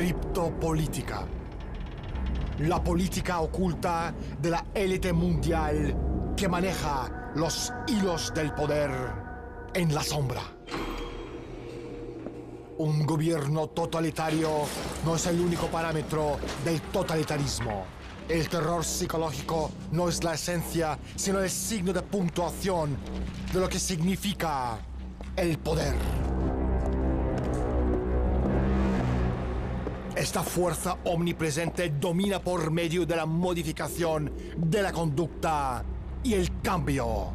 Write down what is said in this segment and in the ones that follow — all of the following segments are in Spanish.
Criptopolítica. La política oculta de la élite mundial que maneja los hilos del poder en la sombra. Un gobierno totalitario no es el único parámetro del totalitarismo. El terror psicológico no es la esencia, sino el signo de puntuación de lo que significa el poder. Esta fuerza omnipresente domina por medio de la modificación de la conducta y el cambio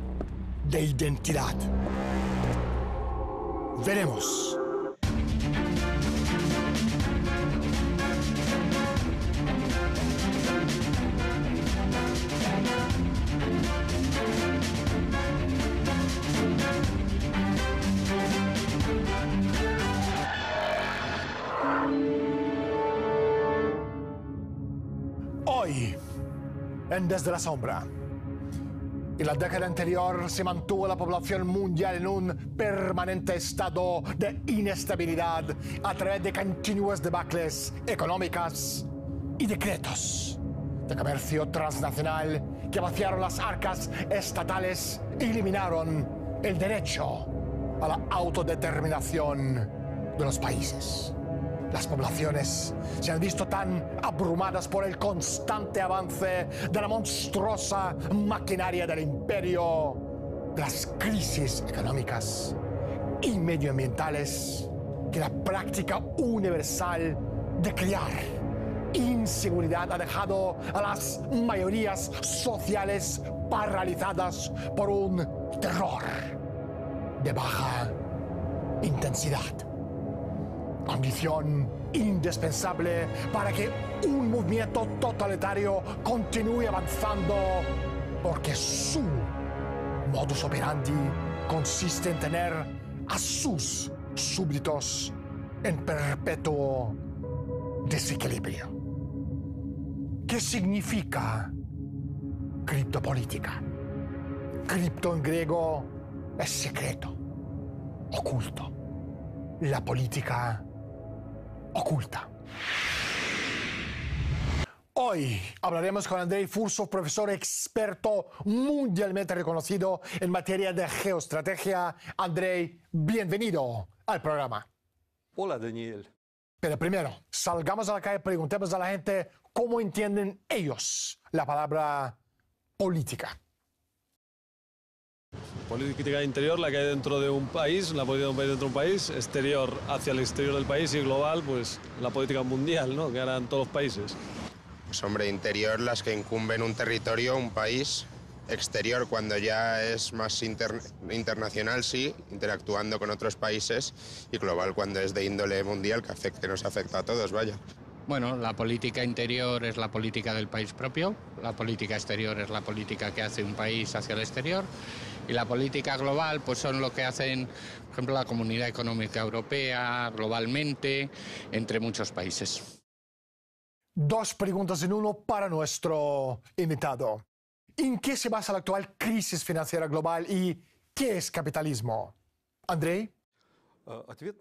de identidad. Veremos. Hoy, en Desde la Sombra. En la década anterior se mantuvo la población mundial en un permanente estado de inestabilidad a través de continuas debacles económicas y decretos de comercio transnacional que vaciaron las arcas estatales y eliminaron el derecho a la autodeterminación de los países. Las poblaciones se han visto tan abrumadas por el constante avance de la monstruosa maquinaria del imperio, de las crisis económicas y medioambientales, que la práctica universal de crear inseguridad ha dejado a las mayorías sociales paralizadas por un terror de baja intensidad. Condición indispensable para que un movimiento totalitario continúe avanzando, porque su modus operandi consiste en tener a sus súbditos en perpetuo desequilibrio. ¿Qué significa criptopolítica? Cripto en griego es secreto, oculto. La política oculta. Hoy hablaremos con Andrei Fursov, profesor experto mundialmente reconocido en materia de geoestrategia. Andrei, bienvenido al programa. Hola, Daniel. Pero primero, salgamos a la calle y preguntemos a la gente cómo entienden ellos la palabra política. Política interior, la que hay dentro de un país, la política de un país dentro de un país, exterior hacia el exterior del país y global, pues la política mundial, ¿no?, que harán todos los países. Pues hombre, interior las que incumben un territorio, un país. Exterior cuando ya es más internacional, sí, interactuando con otros países. Y global cuando es de índole mundial, que nos afecta a todos, vaya. Bueno, la política interior es la política del país propio, la política exterior es la política que hace un país hacia el exterior y la política global pues son lo que hacen, por ejemplo, la Comunidad Económica Europea, globalmente, entre muchos países. Dos preguntas en uno para nuestro invitado. ¿En qué se basa la actual crisis financiera global y qué es capitalismo? Andrei.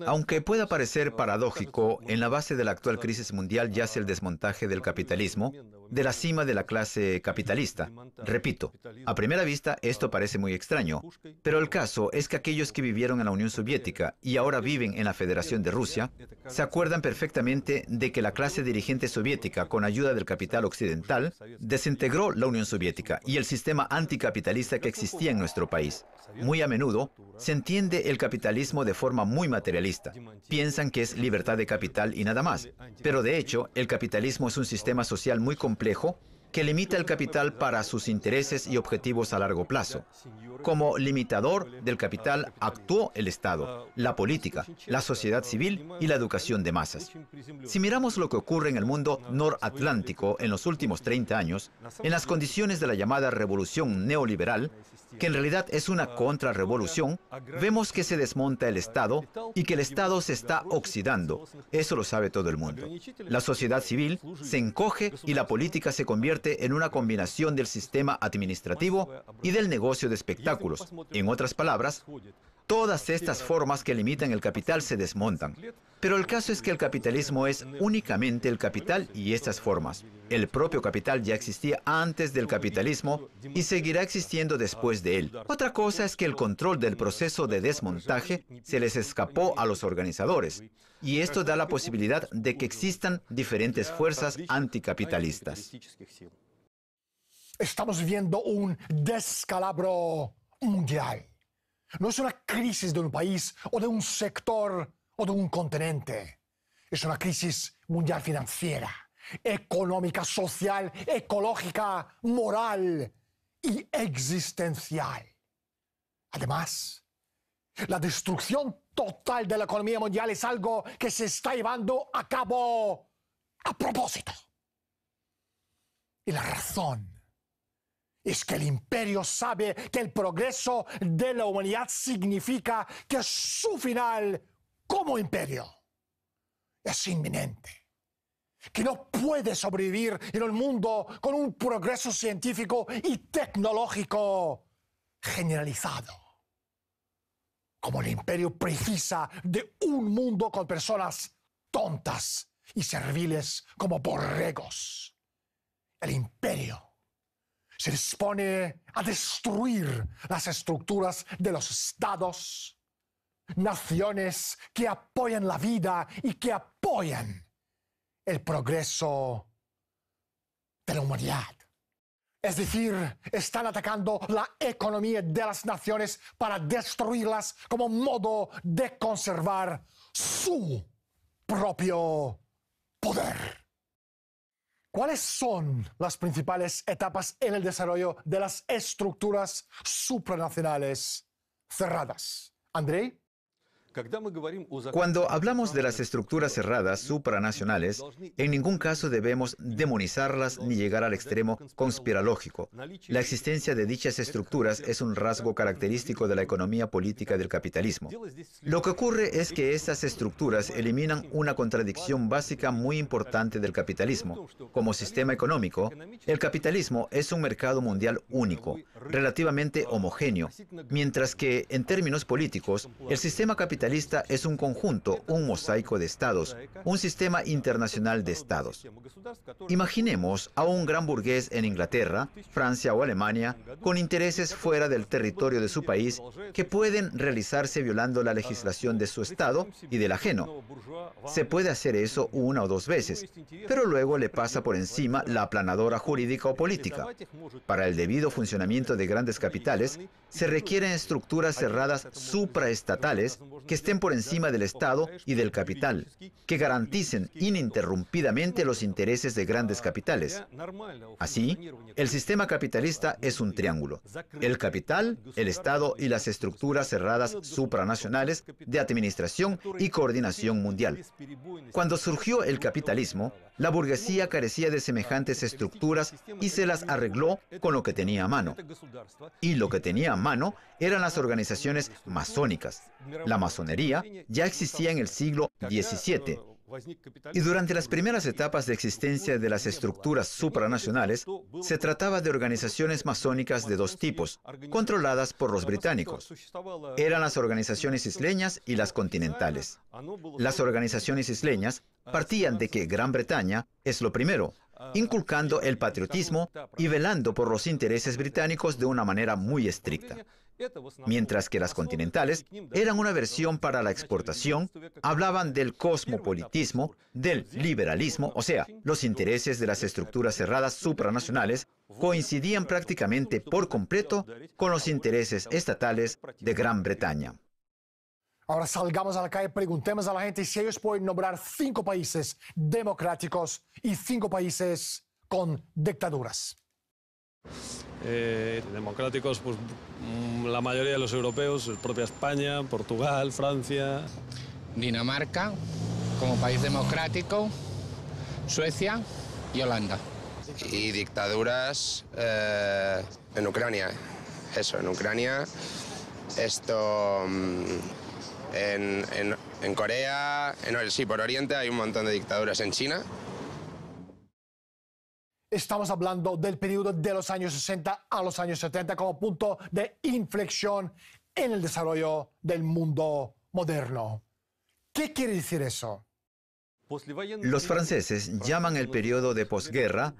Aunque pueda parecer paradójico, en la base de la actual crisis mundial yace el desmontaje del capitalismo, de la cima de la clase capitalista. Repito, a primera vista esto parece muy extraño, pero el caso es que aquellos que vivieron en la Unión Soviética y ahora viven en la Federación de Rusia, se acuerdan perfectamente de que la clase dirigente soviética, con ayuda del capital occidental, desintegró la Unión Soviética y el sistema anticapitalista que existía en nuestro país. Muy a menudo se entiende el capitalismo de forma muy materialista. Piensan que es libertad de capital y nada más. Pero de hecho, el capitalismo es un sistema social muy complejo que limita el capital para sus intereses y objetivos a largo plazo. Como limitador del capital actuó el Estado, la política, la sociedad civil y la educación de masas. Si miramos lo que ocurre en el mundo noratlántico en los últimos 30 años, en las condiciones de la llamada revolución neoliberal, que en realidad es una contrarrevolución, vemos que se desmonta el Estado y que el Estado se está oxidando. Eso lo sabe todo el mundo. La sociedad civil se encoge y la política se convierte en una combinación del sistema administrativo y del negocio de espectáculos. En otras palabras, Todas estas formas que limitan el capital se desmontan. Pero el caso es que el capitalismo es únicamente el capital y estas formas. El propio capital ya existía antes del capitalismo y seguirá existiendo después de él. Otra cosa es que el control del proceso de desmontaje se les escapó a los organizadores. Y esto da la posibilidad de que existan diferentes fuerzas anticapitalistas. Estamos viendo un descalabro mundial. No es una crisis de un país o de un sector o de un continente. Es una crisis mundial financiera, económica, social, ecológica, moral y existencial. Además, la destrucción total de la economía mundial es algo que se está llevando a cabo a propósito. Y la razón es que el imperio sabe que el progreso de la humanidad significa que su final como imperio es inminente, que no puede sobrevivir en un mundo con un progreso científico y tecnológico generalizado. Como el imperio precisa de un mundo con personas tontas y serviles como borregos. El imperio se dispone a destruir las estructuras de los estados, naciones que apoyan la vida y que apoyan el progreso de la humanidad. Es decir, están atacando la economía de las naciones para destruirlas como modo de conservar su propio poder. ¿Cuáles son las principales etapas en el desarrollo de las estructuras supranacionales cerradas? Andrei. Cuando hablamos de las estructuras cerradas supranacionales, en ningún caso debemos demonizarlas ni llegar al extremo conspirológico. La existencia de dichas estructuras es un rasgo característico de la economía política del capitalismo. Lo que ocurre es que estas estructuras eliminan una contradicción básica muy importante del capitalismo. Como sistema económico, el capitalismo es un mercado mundial único, relativamente homogéneo, mientras que, en términos políticos, el sistema capitalista es un conjunto, un mosaico de estados, un sistema internacional de estados. Imaginemos a un gran burgués en Inglaterra, Francia o Alemania, con intereses fuera del territorio de su país, que pueden realizarse violando la legislación de su estado y del ajeno. Se puede hacer eso una o dos veces, pero luego le pasa por encima la aplanadora jurídica o política. Para el debido funcionamiento de grandes capitales, se requieren estructuras cerradas supraestatales que estén por encima del Estado y del capital, que garanticen ininterrumpidamente los intereses de grandes capitales. Así, el sistema capitalista es un triángulo: el capital, el Estado y las estructuras cerradas supranacionales de administración y coordinación mundial. Cuando surgió el capitalismo, la burguesía carecía de semejantes estructuras y se las arregló con lo que tenía a mano. Y lo que tenía a mano eran las organizaciones masónicas. La masonería ya existía en el siglo XVII. Y durante las primeras etapas de existencia de las estructuras supranacionales, se trataba de organizaciones masónicas de dos tipos, controladas por los británicos. Eran las organizaciones isleñas y las continentales. Las organizaciones isleñas partían de que Gran Bretaña es lo primero, inculcando el patriotismo y velando por los intereses británicos de una manera muy estricta. Mientras que las continentales eran una versión para la exportación, hablaban del cosmopolitismo, del liberalismo, o sea, los intereses de las estructuras cerradas supranacionales coincidían prácticamente por completo con los intereses estatales de Gran Bretaña. Ahora salgamos a la calle y preguntemos a la gente si ellos pueden nombrar 5 países democráticos y 5 países con dictaduras. Democráticos, pues la mayoría de los europeos, propia España, Portugal, Francia. Dinamarca, como país democrático, Suecia y Holanda. Y dictaduras en Ucrania. Eso, en Ucrania. Esto... En Corea, sí, por Oriente hay un montón de dictaduras. En China. Estamos hablando del periodo de los años 60 a los años 70 como punto de inflexión en el desarrollo del mundo moderno. ¿Qué quiere decir eso? Los franceses llaman el periodo de posguerra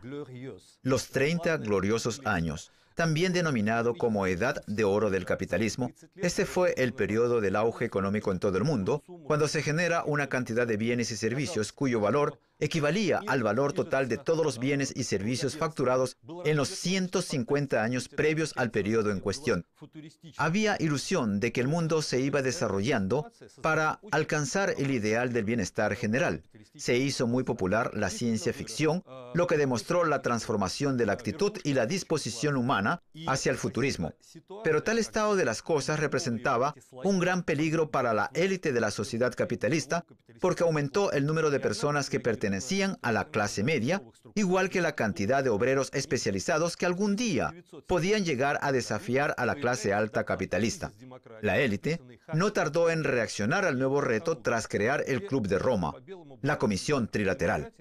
los 30 gloriosos años, también denominado como Edad de Oro del capitalismo. Este fue el periodo del auge económico en todo el mundo, cuando se genera una cantidad de bienes y servicios cuyo valor equivalía al valor total de todos los bienes y servicios facturados en los 150 años previos al periodo en cuestión. Había ilusión de que el mundo se iba desarrollando para alcanzar el ideal del bienestar general. Se hizo muy popular la ciencia ficción, lo que demostró la transformación de la actitud y la disposición humana hacia el futurismo. Pero tal estado de las cosas representaba un gran peligro para la élite de la sociedad capitalista, porque aumentó el número de personas que pertenecían a la clase media, igual que la cantidad de obreros especializados que algún día podían llegar a desafiar a la clase alta capitalista. La élite no tardó en reaccionar al nuevo reto tras crear el Club de Roma, la Comisión Trilateral.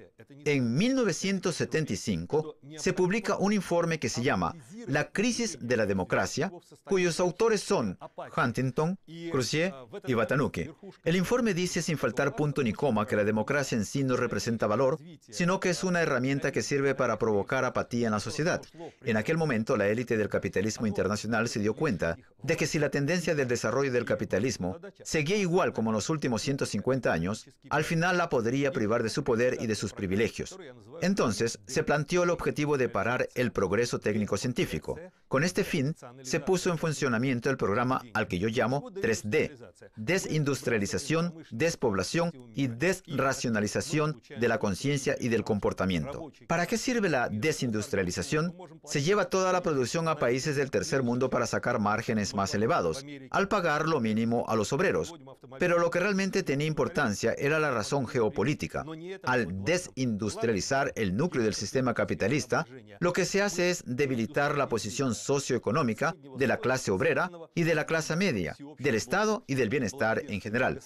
En 1975 se publica un informe que se llama La crisis de la democracia, cuyos autores son Huntington, Crozier y Batanuque. El informe dice sin faltar punto ni coma que la democracia en sí no representa valor, sino que es una herramienta que sirve para provocar apatía en la sociedad. En aquel momento, la élite del capitalismo internacional se dio cuenta de que si la tendencia del desarrollo del capitalismo seguía igual como en los últimos 150 años, al final la podría privar de su poder y de sus privilegios. Entonces, se planteó el objetivo de parar el progreso técnico-científico. Con este fin, se puso en funcionamiento el programa al que yo llamo 3D: desindustrialización, despoblación y desracionalización de la conciencia y del comportamiento. ¿Para qué sirve la desindustrialización? Se lleva toda la producción a países del tercer mundo para sacar márgenes más elevados, al pagar lo mínimo a los obreros. Pero lo que realmente tenía importancia era la razón geopolítica. Al desindustrializar el núcleo del sistema capitalista, lo que se hace es debilitar la posición socioeconómica de la clase obrera y de la clase media, del Estado y del bienestar en general.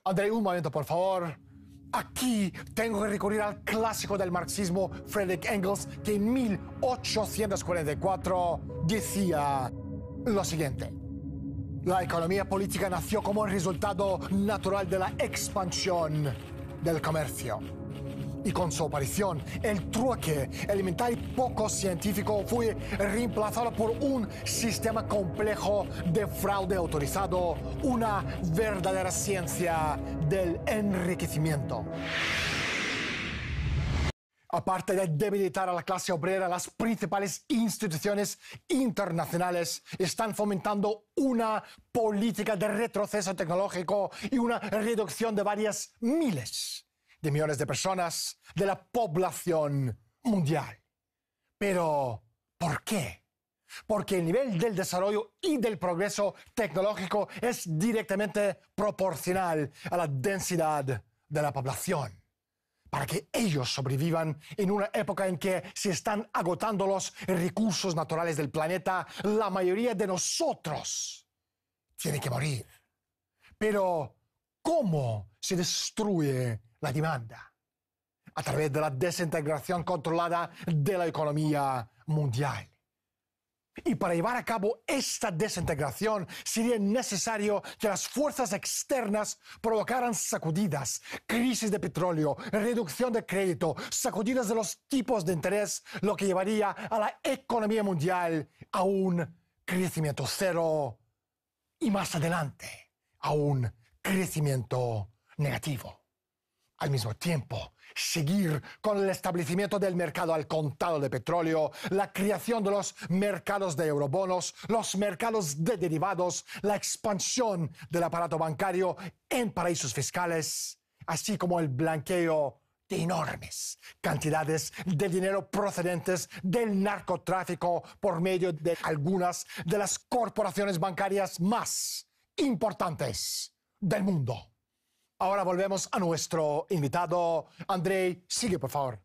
Andrei, un momento, por favor. Aquí tengo que recurrir al clásico del marxismo, Friedrich Engels, que en 1844 decía lo siguiente: la economía política nació como resultado natural de la expansión del comercio. Y con su aparición, el trueque elemental y poco científico fue reemplazado por un sistema complejo de fraude autorizado, una verdadera ciencia del enriquecimiento. Aparte de debilitar a la clase obrera, las principales instituciones internacionales están fomentando una política de retroceso tecnológico y una reducción de varias miles de millones de personas de la población mundial. Pero, ¿por qué? Porque el nivel del desarrollo y del progreso tecnológico es directamente proporcional a la densidad de la población. Para que ellos sobrevivan en una época en que se están agotando los recursos naturales del planeta, la mayoría de nosotros tiene que morir. Pero, ¿cómo se destruye la demanda? A través de la desintegración controlada de la economía mundial. Y para llevar a cabo esta desintegración sería necesario que las fuerzas externas provocaran sacudidas, crisis de petróleo, reducción de crédito, sacudidas de los tipos de interés, lo que llevaría a la economía mundial a un crecimiento cero y más adelante a un crecimiento negativo. Al mismo tiempo, seguir con el establecimiento del mercado al contado de petróleo, la creación de los mercados de eurobonos, los mercados de derivados, la expansión del aparato bancario en paraísos fiscales, así como el blanqueo de enormes cantidades de dinero procedentes del narcotráfico por medio de algunas de las corporaciones bancarias más importantes del mundo. Ahora volvemos a nuestro invitado. Andrei, sigue, por favor.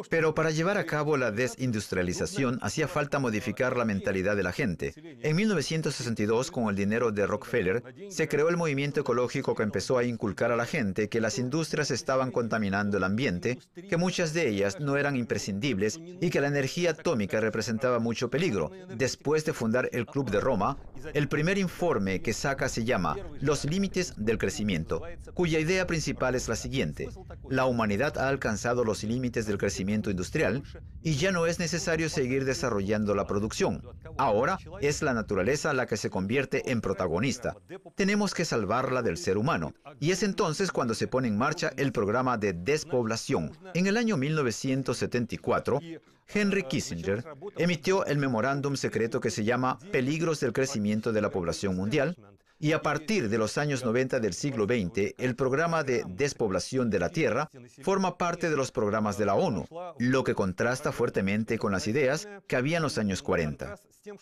Pero para llevar a cabo la desindustrialización hacía falta modificar la mentalidad de la gente. En 1962, con el dinero de Rockefeller, se creó el movimiento ecológico que empezó a inculcar a la gente que las industrias estaban contaminando el ambiente, que muchas de ellas no eran imprescindibles y que la energía atómica representaba mucho peligro. Después de fundar el Club de Roma, el primer informe que saca se llama Los límites del crecimiento, cuya idea principal es la siguiente: la humanidad ha alcanzado los límites del crecimiento industrial y ya no es necesario seguir desarrollando la producción. Ahora es la naturaleza la que se convierte en protagonista. Tenemos que salvarla del ser humano. Y es entonces cuando se pone en marcha el programa de despoblación. En el año 1974, Henry Kissinger emitió el memorándum secreto que se llama Peligros del crecimiento de la población mundial. Y a partir de los años 90 del siglo XX, el programa de despoblación de la Tierra forma parte de los programas de la ONU, lo que contrasta fuertemente con las ideas que había en los años 40.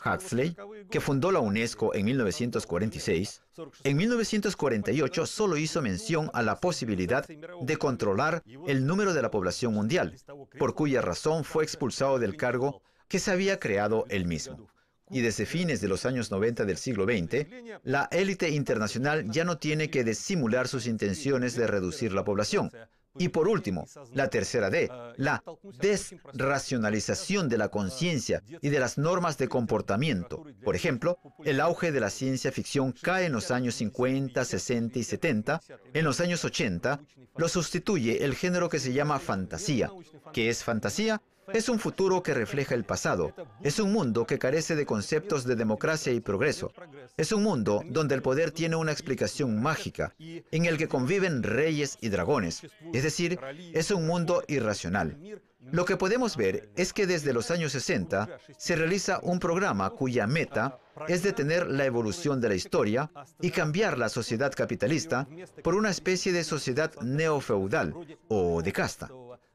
Huxley, que fundó la UNESCO en 1946, en 1948 solo hizo mención a la posibilidad de controlar el número de la población mundial, por cuya razón fue expulsado del cargo que se había creado él mismo. Y desde fines de los años 90 del siglo XX, la élite internacional ya no tiene que disimular sus intenciones de reducir la población. Y por último, la tercera D, la desracionalización de la conciencia y de las normas de comportamiento. Por ejemplo, el auge de la ciencia ficción cae en los años 50, 60 y 70. En los años 80, lo sustituye el género que se llama fantasía. ¿Qué es fantasía? Es un futuro que refleja el pasado. Es un mundo que carece de conceptos de democracia y progreso. Es un mundo donde el poder tiene una explicación mágica, en el que conviven reyes y dragones. Es decir, es un mundo irracional. Lo que podemos ver es que desde los años 60 se realiza un programa cuya meta es detener la evolución de la historia y cambiar la sociedad capitalista por una especie de sociedad neofeudal o de casta.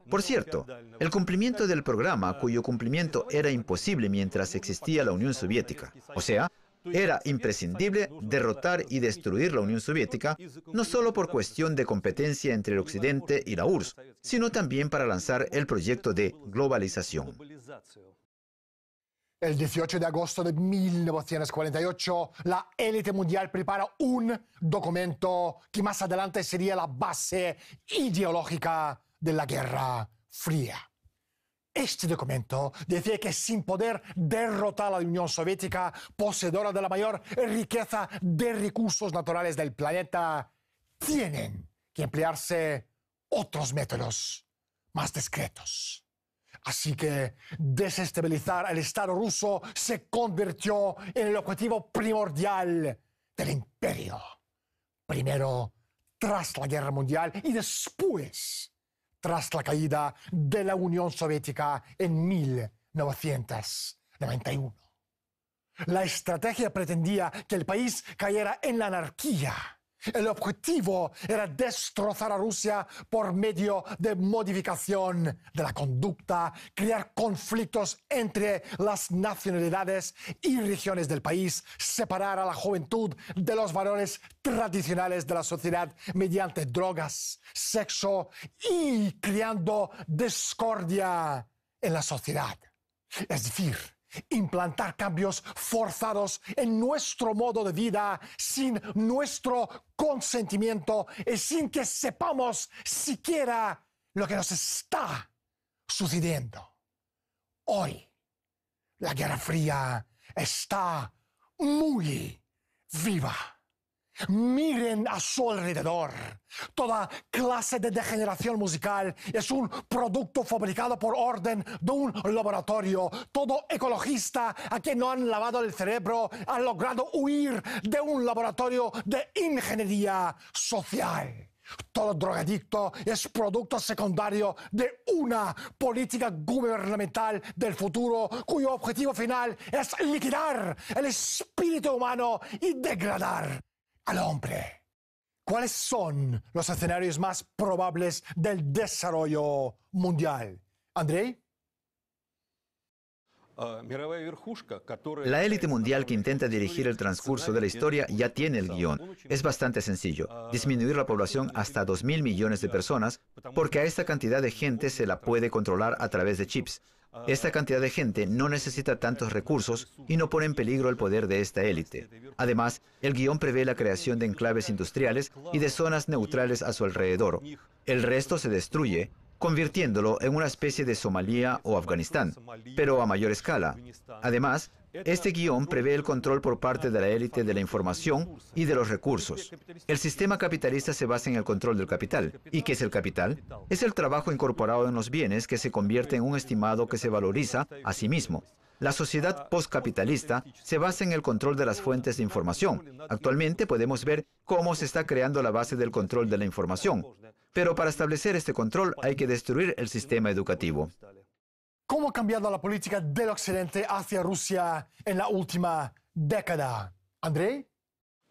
Por cierto, el cumplimiento del programa, cuyo cumplimiento era imposible mientras existía la Unión Soviética, o sea, era imprescindible derrotar y destruir la Unión Soviética, no solo por cuestión de competencia entre el Occidente y la URSS, sino también para lanzar el proyecto de globalización. El 18 de agosto de 1948, la élite mundial prepara un documento que más adelante sería la base ideológica de la Guerra Fría. Este documento decía que sin poder derrotar a la Unión Soviética, poseedora de la mayor riqueza de recursos naturales del planeta, tienen que emplearse otros métodos más discretos. Así que desestabilizar el Estado ruso se convirtió en el objetivo primordial del imperio. Primero, tras la Guerra Mundial y después, tras la caída de la Unión Soviética en 1991. La estrategia pretendía que el país cayera en la anarquía. El objetivo era destrozar a Rusia por medio de modificación de la conducta, crear conflictos entre las nacionalidades y regiones del país, separar a la juventud de los valores tradicionales de la sociedad mediante drogas, sexo y creando discordia en la sociedad. Es decir, implantar cambios forzados en nuestro modo de vida sin nuestro consentimiento y sin que sepamos siquiera lo que nos está sucediendo. Hoy, la Guerra Fría está muy viva. Miren a su alrededor. Toda clase de degeneración musical es un producto fabricado por orden de un laboratorio. Todo ecologista a quien no han lavado el cerebro ha logrado huir de un laboratorio de ingeniería social. Todo drogadicto es producto secundario de una política gubernamental del futuro cuyo objetivo final es liquidar el espíritu humano y degradar al hombre. ¿Cuáles son los escenarios más probables del desarrollo mundial? ¿Andrei? La élite mundial que intenta dirigir el transcurso de la historia ya tiene el guión. Es bastante sencillo: disminuir la población hasta 2.000 millones de personas, porque a esta cantidad de gente se la puede controlar a través de chips. Esta cantidad de gente no necesita tantos recursos y no pone en peligro el poder de esta élite. Además, el guión prevé la creación de enclaves industriales y de zonas neutrales a su alrededor. El resto se destruye, convirtiéndolo en una especie de Somalia o Afganistán, pero a mayor escala. Además, este guión prevé el control por parte de la élite de la información y de los recursos. El sistema capitalista se basa en el control del capital. ¿Y qué es el capital? Es el trabajo incorporado en los bienes que se convierte en un estimado que se valoriza a sí mismo. La sociedad postcapitalista se basa en el control de las fuentes de información. Actualmente podemos ver cómo se está creando la base del control de la información. Pero para establecer este control hay que destruir el sistema educativo. ¿Cómo ha cambiado la política del Occidente hacia Rusia en la última década? ¿Andrei?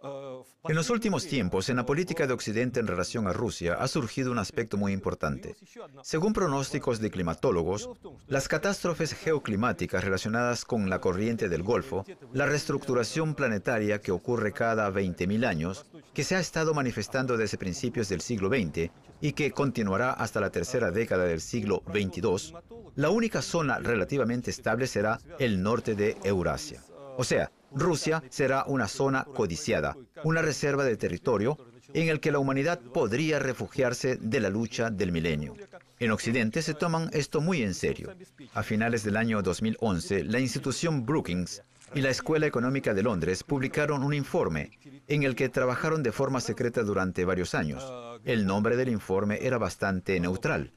En los últimos tiempos, en la política de Occidente en relación a Rusia, ha surgido un aspecto muy importante. Según pronósticos de climatólogos, las catástrofes geoclimáticas relacionadas con la corriente del Golfo, la reestructuración planetaria que ocurre cada 20.000 años, que se ha estado manifestando desde principios del siglo XX y que continuará hasta la tercera década del siglo XXII, la única zona relativamente estable será el norte de Eurasia. O sea, Rusia será una zona codiciada, una reserva de territorio en el que la humanidad podría refugiarse de la lucha del milenio. En Occidente se toman esto muy en serio. A finales del año 2011, la institución Brookings y la Escuela Económica de Londres publicaron un informe en el que trabajaron de forma secreta durante varios años. El nombre del informe era bastante neutral: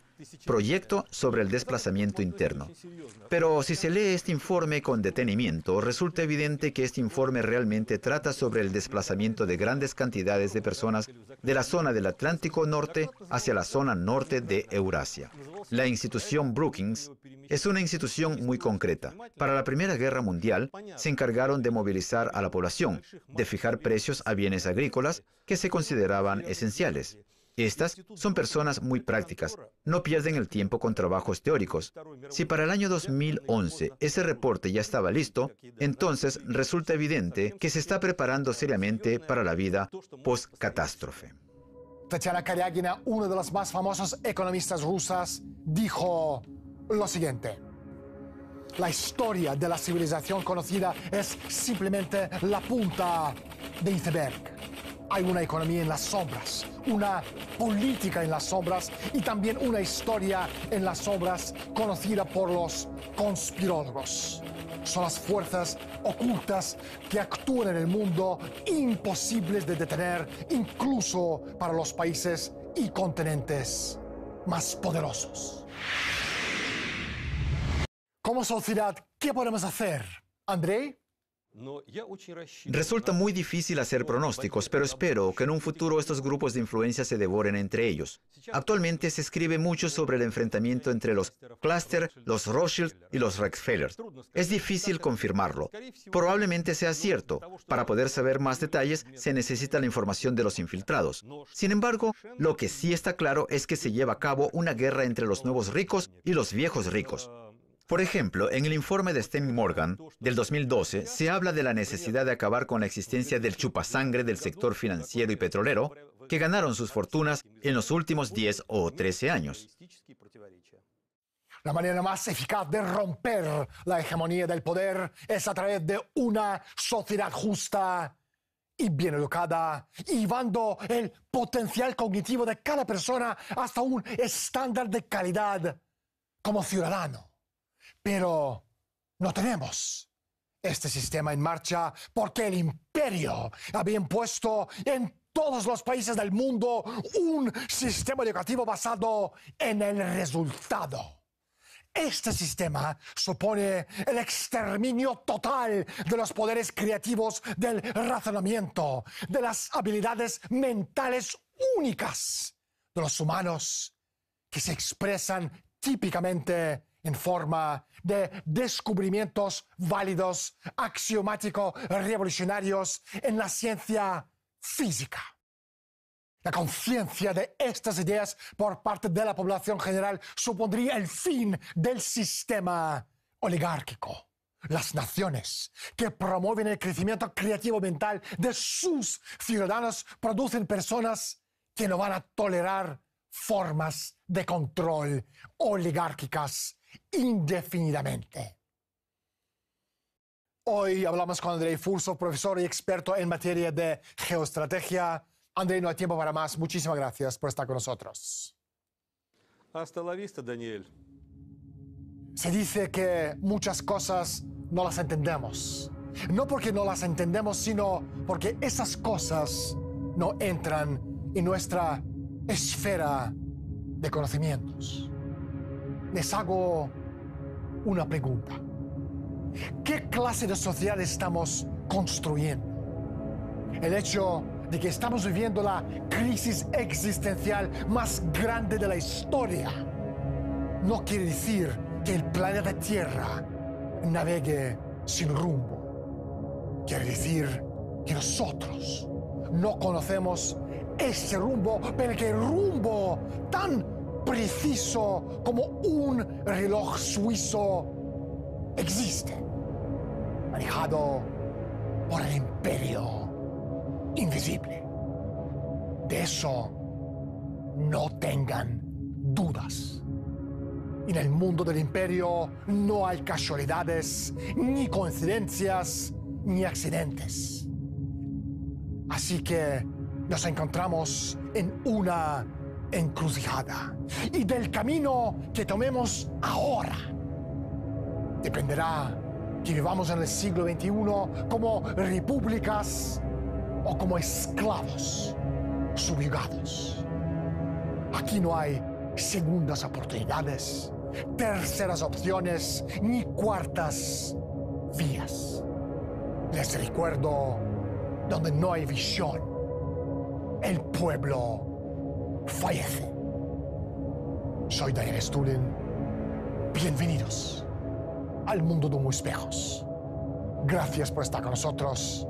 Proyecto sobre el desplazamiento interno. Pero si se lee este informe con detenimiento, resulta evidente que este informe realmente trata sobre el desplazamiento de grandes cantidades de personas de la zona del Atlántico Norte hacia la zona norte de Eurasia. La institución Brookings es una institución muy concreta. Para la Primera Guerra Mundial, se encargaron de movilizar a la población, de fijar precios a bienes agrícolas que se consideraban esenciales. Estas son personas muy prácticas, no pierden el tiempo con trabajos teóricos. Si para el año 2011 ese reporte ya estaba listo, entonces resulta evidente que se está preparando seriamente para la vida post-catástrofe. Tatiana Karyagina, una de las más famosas economistas rusas, dijo lo siguiente: la historia de la civilización conocida es simplemente la punta de iceberg. Hay una economía en las sombras, una política en las sombras y también una historia en las sombras conocida por los conspirólogos. Son las fuerzas ocultas que actúan en el mundo, imposibles de detener incluso para los países y continentes más poderosos. Como sociedad, ¿qué podemos hacer? ¿Andrei? Resulta muy difícil hacer pronósticos, pero espero que en un futuro estos grupos de influencia se devoren entre ellos. Actualmente se escribe mucho sobre el enfrentamiento entre los Cluster, los Rothschild y los Rockefeller. Es difícil confirmarlo. Probablemente sea cierto. Para poder saber más detalles, se necesita la información de los infiltrados. Sin embargo, lo que sí está claro es que se lleva a cabo una guerra entre los nuevos ricos y los viejos ricos. Por ejemplo, en el informe de Steny Morgan del 2012 se habla de la necesidad de acabar con la existencia del chupasangre del sector financiero y petrolero que ganaron sus fortunas en los últimos 10 o 13 años. La manera más eficaz de romper la hegemonía del poder es a través de una sociedad justa y bien educada, llevando el potencial cognitivo de cada persona hasta un estándar de calidad como ciudadano. Pero no tenemos este sistema en marcha porque el imperio había impuesto en todos los países del mundo un sistema educativo basado en el resultado. Este sistema supone el exterminio total de los poderes creativos del razonamiento, de las habilidades mentales únicas de los humanos que se expresan típicamente en forma de descubrimientos válidos, axiomáticos, revolucionarios en la ciencia física. La conciencia de estas ideas por parte de la población general supondría el fin del sistema oligárquico. las naciones que promueven el crecimiento creativo mental de sus ciudadanos producen personas que no van a tolerar formas de control oligárquicas indefinidamente. Hoy hablamos con Andrei Fursov, profesor y experto en materia de geoestrategia. Andrei, no hay tiempo para más. Muchísimas gracias por estar con nosotros. Hasta la vista, Daniel. Se dice que muchas cosas no las entendemos. No porque no las entendemos, sino porque esas cosas no entran en nuestra esfera de conocimientos. Les hago una pregunta. ¿Qué clase de sociedad estamos construyendo? El hecho de que estamos viviendo la crisis existencial más grande de la historia no quiere decir que el planeta Tierra navegue sin rumbo. Quiere decir que nosotros no conocemos ese rumbo, pero que el rumbo tan preciso como un reloj suizo existe, manejado por el imperio invisible. De eso no tengan dudas. En el mundo del imperio no hay casualidades, ni coincidencias, ni accidentes. Así que nos encontramos en una encrucijada. Y del camino que tomemos ahora dependerá que vivamos en el siglo XXI como repúblicas o como esclavos subyugados. Aquí no hay segundas oportunidades, terceras opciones ni cuartas vías. Les recuerdo, donde no hay visión, el pueblo fallece. Soy Daniel Stulin. Bienvenidos al mundo de Humo Espejos. Gracias por estar con nosotros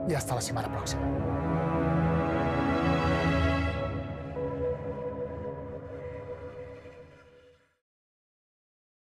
y hasta la semana próxima.